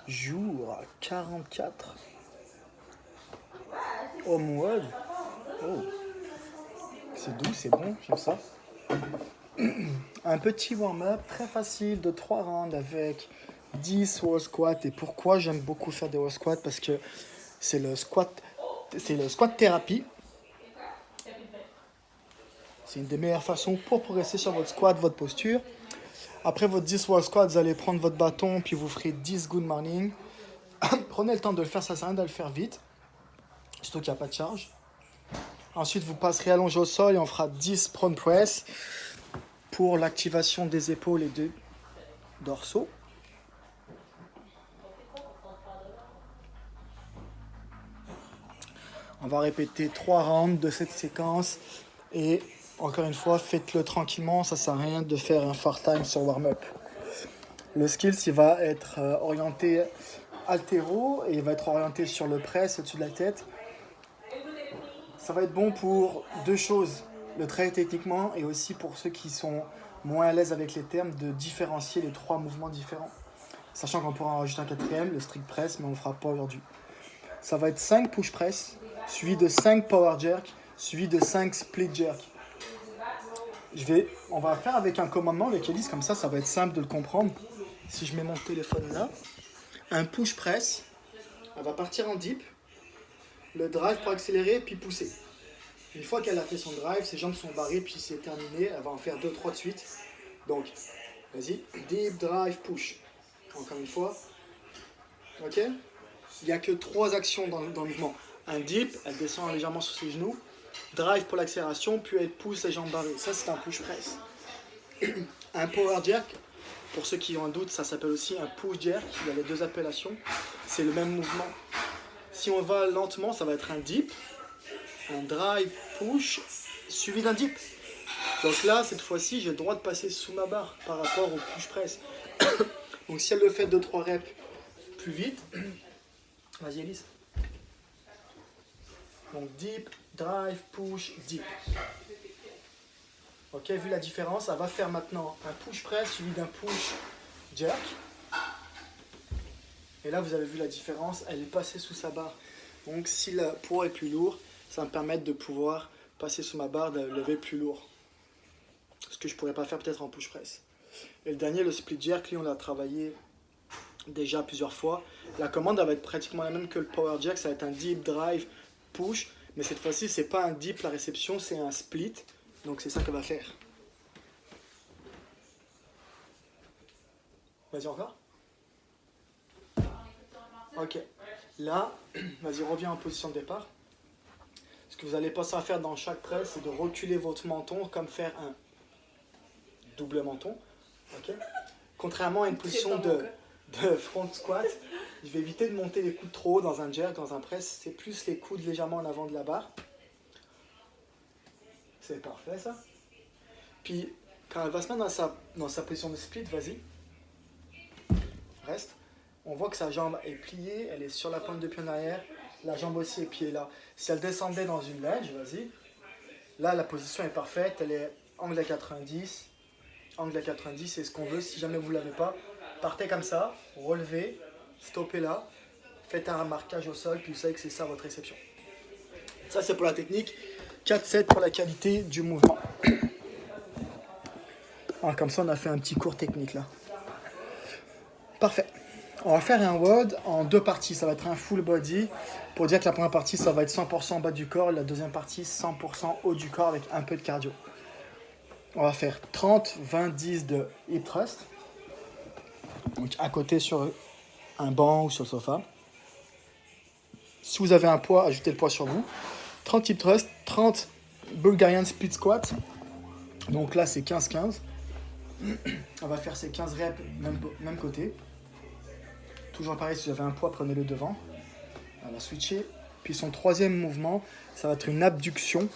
jour 44. Home WOD. Oh, c'est doux, c'est bon, j'aime ça. Un petit warm-up très facile de 3 rounds avec 10 wall squats. Et pourquoi j'aime beaucoup faire des wall squats? Parce que c'est le squat thérapie. C'est une des meilleures façons pour progresser sur votre squat, votre posture. Après votre 10 wall squats, vous allez prendre votre bâton, puis vous ferez 10 good morning. Prenez le temps de le faire, ça sert à rien de le faire vite. Surtout qu'il n'y a pas de charge. Ensuite, vous passerez allongé au sol et on fera 10 prone press pour l'activation des épaules et des dorsaux. On va répéter 3 rounds de cette séquence. Et encore une fois, faites-le tranquillement. Ça ne sert à rien de faire un far time sur warm-up. Le skills, il va être orienté altéro et il va être orienté sur le press au-dessus de la tête. Ça va être bon pour deux choses. Le travail techniquement et aussi pour ceux qui sont moins à l'aise avec les termes, de différencier les 3 mouvements différents. Sachant qu'on pourra en rajouter un quatrième, le strict press, mais on ne le fera pas aujourd'hui. Ça va être 5 push press, suivi de 5 power jerk, suivi de 5 split jerk. On va faire avec un commandement, le Kélis, comme ça va être simple de le comprendre. Si je mets mon téléphone là, un push press, elle va partir en dip, le drive pour accélérer, puis pousser. Une fois qu'elle a fait son drive, ses jambes sont barrées, puis c'est terminé, elle va en faire 2-3 de suite. Donc, vas-y, dip, drive, push. Encore une fois. Ok? Il n'y a que 3 actions dans le mouvement. Un dip, elle descend légèrement sur ses genoux. Drive pour l'accélération, puis elle pousse les jambes barrées. Ça, c'est un push press. Un power jerk, pour ceux qui ont un doute, ça s'appelle aussi un push jerk. Il y a les 2 appellations. C'est le même mouvement. Si on va lentement, ça va être un dip, un drive push, suivi d'un dip. Donc là, cette fois-ci, j'ai le droit de passer sous ma barre par rapport au push press. Donc si elle le fait 2-3 reps plus vite, vas-y Elise. Donc dip, drive, push, dip. Ok, vu la différence, elle va faire maintenant un push press suivi d'un push jerk. Et là, vous avez vu la différence, elle est passée sous sa barre. Donc si le poids est plus lourd, ça va me permettre de pouvoir passer sous ma barre, de lever plus lourd. Ce que je ne pourrais pas faire peut-être en push press. Et le dernier, le split jerk, lui on l'a travaillé déjà plusieurs fois. La commande elle va être pratiquement la même que le power jerk, ça va être un dip, drive, push. Mais cette fois-ci, c'est pas un dip la réception, c'est un split. Donc c'est ça qu'elle va faire. Vas-y encore. Ok. Là, vas-y, reviens en position de départ. Ce que vous allez passer à faire dans chaque presse, c'est de reculer votre menton comme faire un double menton. Ok. Contrairement à une position de front squat, je vais éviter de monter les coudes trop haut dans un jerk, dans un press. C'est plus les coudes légèrement en avant de la barre. C'est parfait ça. Puis quand elle va se mettre dans sa position de split, vas-y. Reste. On voit que sa jambe est pliée, elle est sur la pointe de pied en arrière. La jambe aussi est pliée là. Si elle descendait dans une lunge, vas-y. Là, la position est parfaite. Elle est angle à 90. Angle à 90, c'est ce qu'on veut. Si jamais vous ne l'avez pas, partez comme ça, relevez, stoppez là, faites un marquage au sol, puis vous savez que c'est ça votre réception. Ça, c'est pour la technique. 4-7 pour la qualité du mouvement. Alors, comme ça, on a fait un petit cours technique là. Parfait. On va faire un WOD en 2 parties. Ça va être un full body. Pour dire que la première partie, ça va être 100% bas du corps. Et la deuxième partie, 100% haut du corps avec un peu de cardio. On va faire 30, 20, 10 de hip thrust. Donc à côté sur un banc ou sur le sofa. Si vous avez un poids, ajoutez le poids sur vous. 30 hip thrust, 30 Bulgarian split squat. Donc là, c'est 15-15. On va faire ces 15 reps même côté. Toujours pareil, si vous avez un poids, prenez-le devant. On va switcher. Puis son troisième mouvement, ça va être une abduction.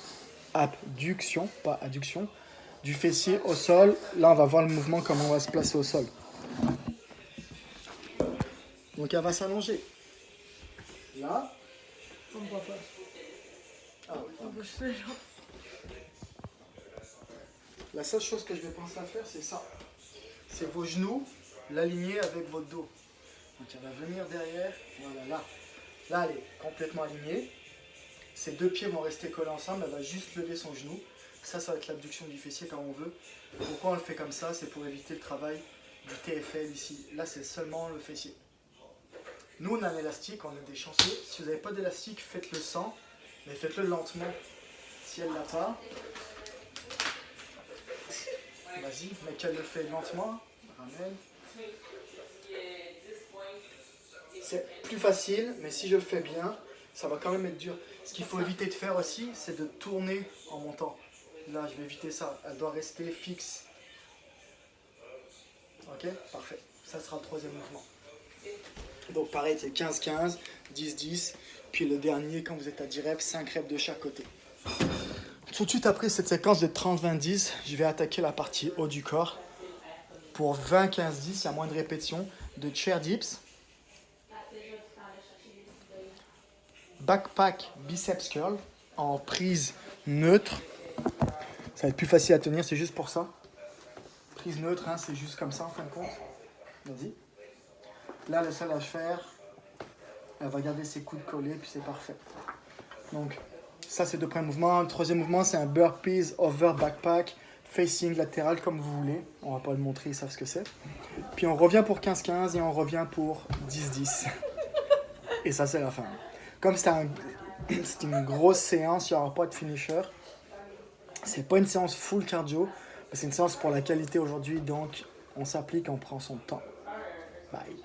Abduction, pas adduction. Du fessier au sol. Là, on va voir le mouvement, comment on va se placer au sol. Donc, elle va s'allonger. Là, on ne voit pas. Ah oui. La seule chose que je vais penser à faire, c'est ça. C'est vos genoux l'aligner avec votre dos. Donc elle va venir derrière, voilà, là. Là, elle est complètement alignée. Ses deux pieds vont rester collés ensemble, elle va juste lever son genou. Ça va être l'abduction du fessier quand on veut. Pourquoi on le fait comme ça? C'est pour éviter le travail du TFL ici. Là, c'est seulement le fessier. Nous, on a un élastique, on est des chanceux. Si vous n'avez pas d'élastique, faites-le sans, mais faites-le lentement. Si elle l'a pas, vas-y, mais qu'elle le fait lentement, ramène. C'est plus facile, mais si je le fais bien, ça va quand même être dur. Ce qu'il faut éviter de faire aussi, c'est de tourner en montant. Là, je vais éviter ça. Elle doit rester fixe. Ok, parfait. Ça sera le troisième mouvement. Donc pareil, c'est 15-15, 10-10. Puis le dernier, quand vous êtes à 10 reps, 5 reps de chaque côté. Tout de suite après cette séquence de 30-20-10, je vais attaquer la partie haut du corps. Pour 20-15-10, il y a moins de répétitions de chair dips. Backpack biceps curl en prise neutre. Ça va être plus facile à tenir, c'est juste pour ça. Prise neutre, hein, c'est juste comme ça en fin de compte. Vas-y. Là, le seul à faire, elle va garder ses coudes collés, puis c'est parfait. Donc, ça, c'est le premier mouvement. Le troisième mouvement, c'est un burpees over backpack, facing latéral, comme vous voulez. On va pas le montrer, ils savent ce que c'est. Puis on revient pour 15-15 et on revient pour 10-10. Et ça, c'est la fin. Comme c'est une grosse séance, il n'y aura pas de finisher. C'est pas une séance full cardio, mais c'est une séance pour la qualité aujourd'hui, donc on s'applique, on prend son temps. Bye.